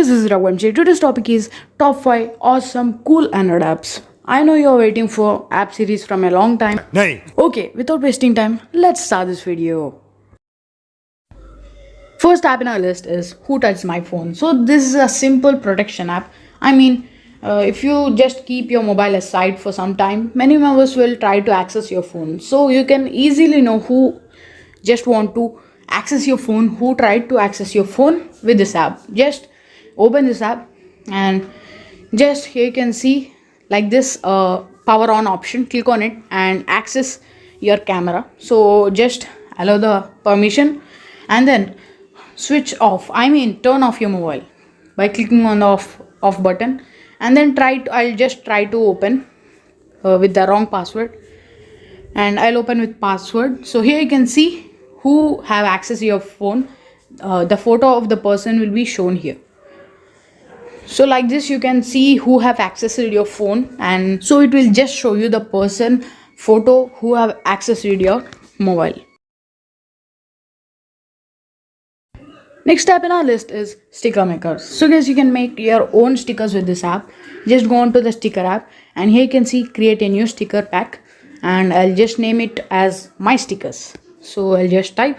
guys, this is Raghuvanshi. Today's topic is top 5 awesome cool Android apps. I know you're waiting for app series from a long time. Nay. Okay, without wasting time, let's start this video. First app in our list is Who Touched My Phone. So this is a simple protection app. If you just keep your mobile aside for some time, many members will try to access your phone. So you can easily know who just want to access your phone, who tried to access your phone with this app. Just open this app and just here you can see like this power on option. Click on it and access your camera. So just allow the permission and then switch off, turn off your mobile by clicking on the off button, and then I'll just try to open with the wrong password, and I'll open with password. So here you can see who have access to your phone. The photo of the person will be shown here. So like this you can see who have accessed your phone, and so it will just show you the person photo who have accessed your mobile. Next app in our list is Sticker Maker. So guys, you can make your own stickers with this app. Just go on to the sticker app and here you can see create a new sticker pack, and I'll just name it as my stickers. So I'll just type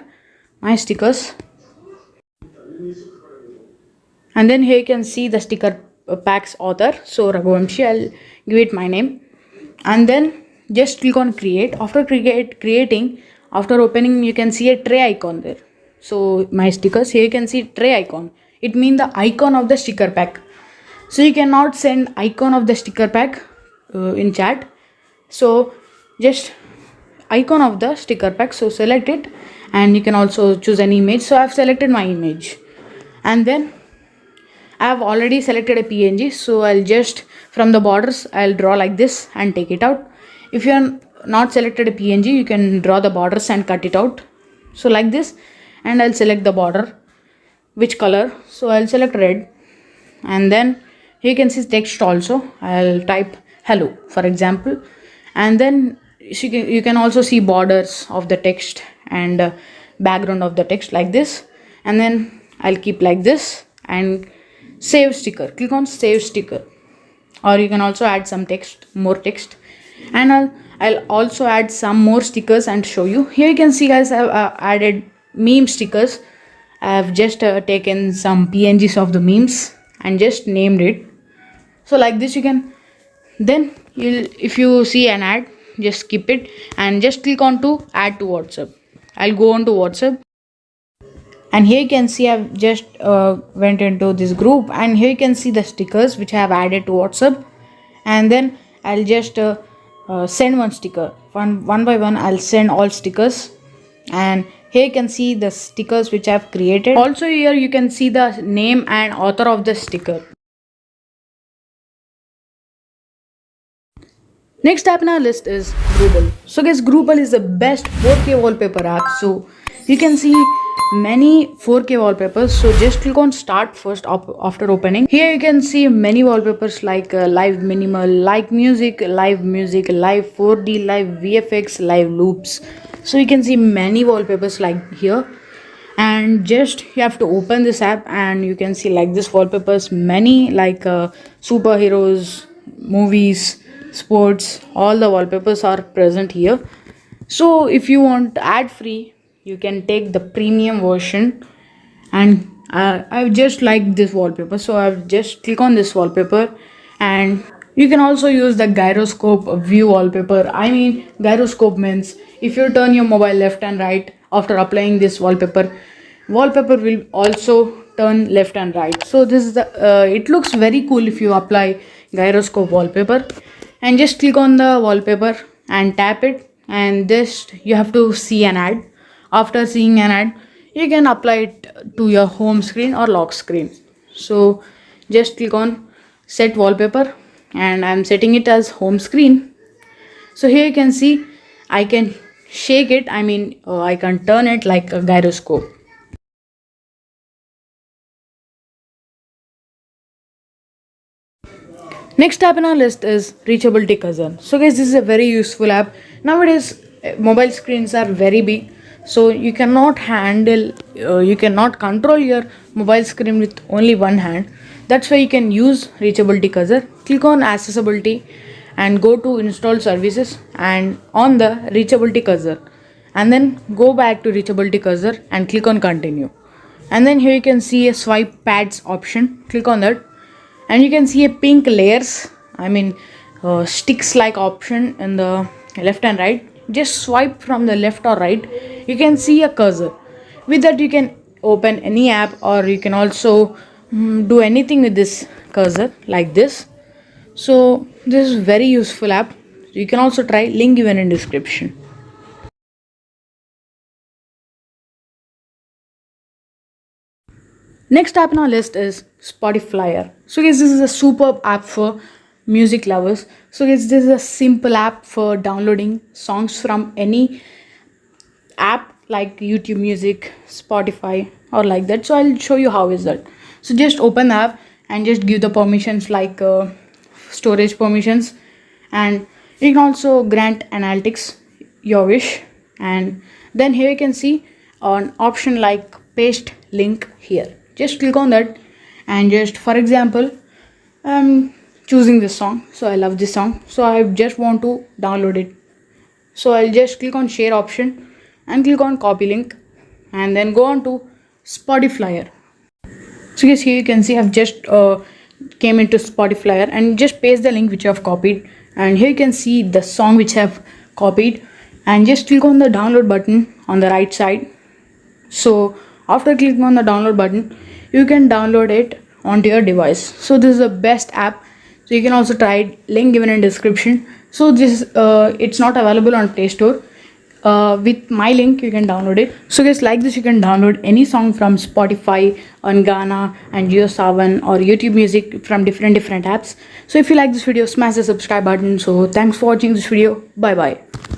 my stickers, and then here you can see the sticker pack's author. So Raghuvanshi, I'll give it my name, and then just click on create. After creating, after opening, you can see a tray icon there. So my stickers, here you can see tray icon. It means the icon of the sticker pack. So you cannot send icon of the sticker pack in chat. So just icon of the sticker pack. So select it, and you can also choose an image. So I've selected my image, and then I have already selected a PNG. So I'll just from the borders I'll draw like this and take it out. If you're not selected a PNG, you can draw the borders and cut it out. So like this, and I'll select the border, which color. So I'll select red, and then here you can see text also. I'll type hello for example, and then you can also see borders of the text and background of the text like this, and then I'll keep like this and save sticker. Click on save sticker, or you can also add some text, more text, and I'll also add some more stickers and show you. Here you can see guys, I've added meme stickers. I have just taken some PNGs of the memes and just named it. So like this you can, then if you see an ad, just skip it and just click on to add to WhatsApp. I'll go on to WhatsApp, and here you can see I've just went into this group, and here you can see the stickers which I have added to WhatsApp, and then I'll just send one sticker one by one. I'll send all stickers, and here you can see the stickers which I have created. Also here you can see the name and author of the sticker. Next app in our list is Groobl. So guys, Groobl is the best 4K wallpaper app. So you can see many 4K wallpapers. So just click on start first after opening. Here you can see many wallpapers like live minimal, live music, live 4D, live VFX, live loops. So you can see many wallpapers like here, and just you have to open this app and you can see like this wallpapers, many like superheroes, movies, sports, all the wallpapers are present here. So if you want ad free, you can take the premium version, and I just like this wallpaper, so I've just click on this wallpaper. And you can also use the gyroscope view wallpaper. Gyroscope means if you turn your mobile left and right after applying this wallpaper will also turn left and right. So this is the it looks very cool if you apply gyroscope wallpaper. And just click on the wallpaper and tap it, and just you have to see an ad. After seeing an ad, you can apply it to your home screen or lock screen. So just click on set wallpaper, and I'm setting it as home screen. So here you can see I can shake it, I can turn it like a gyroscope. Next app in our list is Reachability Cousin. So guys, this is a very useful app. Nowadays mobile screens are very big, so you cannot control your mobile screen with only one hand. That's where you can use reachability cursor. Click on accessibility and go to install services and on the reachability cursor, and then go back to reachability cursor and click on continue. And then here you can see a swipe pads option. Click on that and you can see a pink layers, sticks like option in the left and right. Just swipe from the left or right, you can see a cursor. With that you can open any app, or you can also do anything with this cursor like this. So this is very useful app. You can also try, link given in description. Next app on our list is Spotify. So guys, this is a superb app for music lovers. So guys, this is a simple app for downloading songs from any app like YouTube Music, Spotify, or like that. So I'll show you how is that. So just open the app and just give the permissions like storage permissions, and you can also grant analytics your wish. And then here you can see an option like paste link here. Just click on that and just, for example, I'm choosing this song. So I love this song, so I just want to download it. So I'll just click on share option and click on copy link, and then go on to Spotify. So guys, here you can see I've just came into Spotify and just paste the link which I've copied, and here you can see the song which I've copied, and just click on the download button on the right side. So after clicking on the download button, you can download it onto your device. So this is the best app. So you can also try it, link given in description. So this it's not available on Play Store. With my link you can download it. So guys, like this you can download any song from Spotify, on Gaana and JioSaavn or YouTube Music from different apps. So if you like this video, smash the subscribe button. So thanks for watching this video. Bye bye.